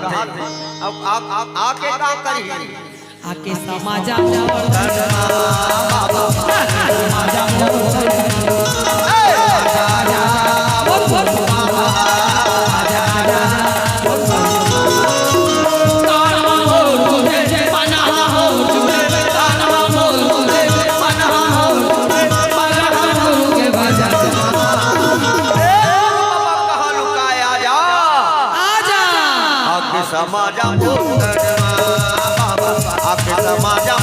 रहा थे। अब आप आके क्या करी आके समाजा समाजा आपके समाजा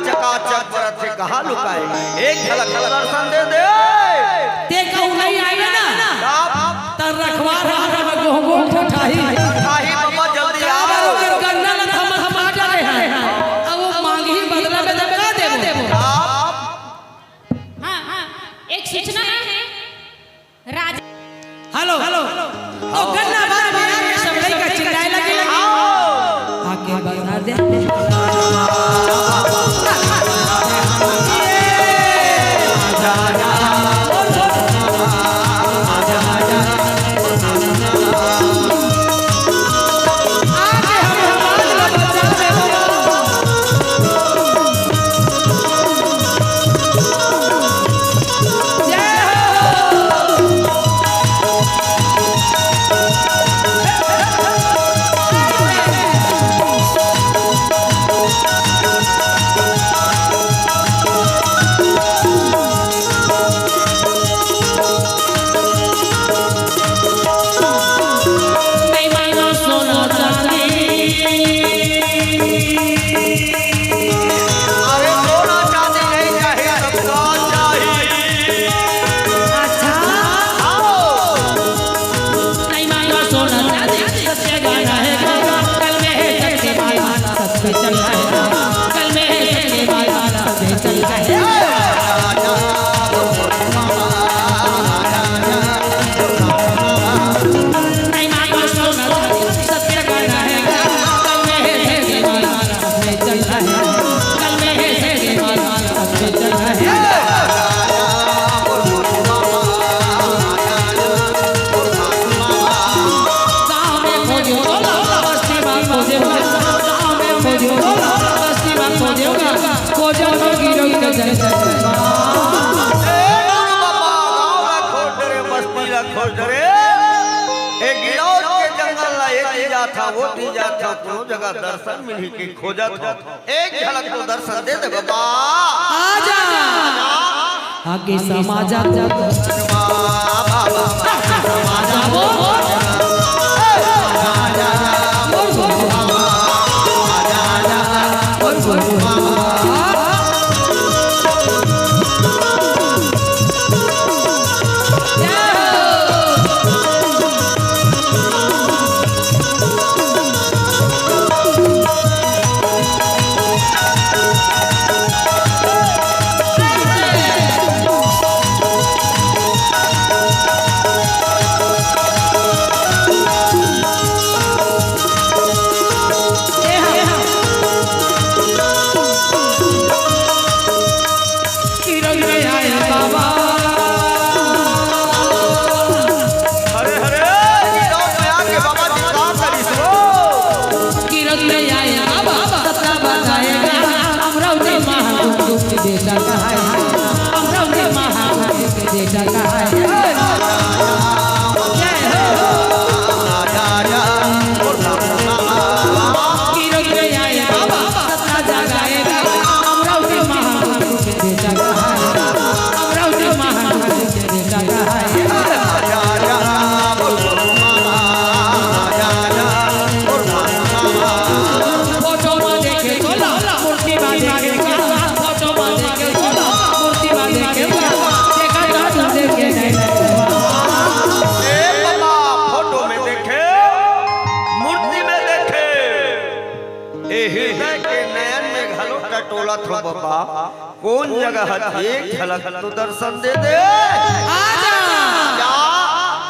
कहाँ लुकाए एक झलक दर्शन दे दे ते कहू नहीं आई ना तर रखवा रहा गोल ठठाही ठाही बाबा जल्दी आओ गन्ना न हम आ जा रहे हैं अब वो मांगी ही बदला में दबा देबो हां एक सूचना है राज हेलो ओ गन्ना बार में आके सब लइका चिल्लाए लगे आके बता दे वो तीजा था कोनो जगह दर्शन मिली के खोजा था एक झलक तो दर्शन दे दे बाबा आजा आगे समाजा जगह है जय हो गिरो गिरो आए बाबा सतना जगाएगा अमरावती महागुरु के जगह है अमरावती महागुरु के जगह है फोटो में देखे चलो मूर्ति में देखे फोटो में देखे चलो मूर्ति में देखे देखा तो देखे नहीं ए बाबा फोटो में देखे मूर्ति में देखे ए हृदय के नयन में घलो टटोला थो बाबा कौन जगह है एक झलक तो दर्शन दे दे आजा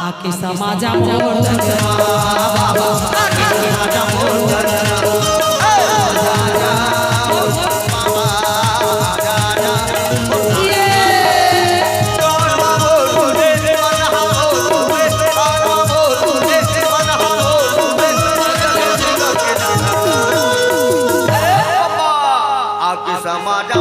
आके समाजा मोर बाबा आके समाजा मोर समाजा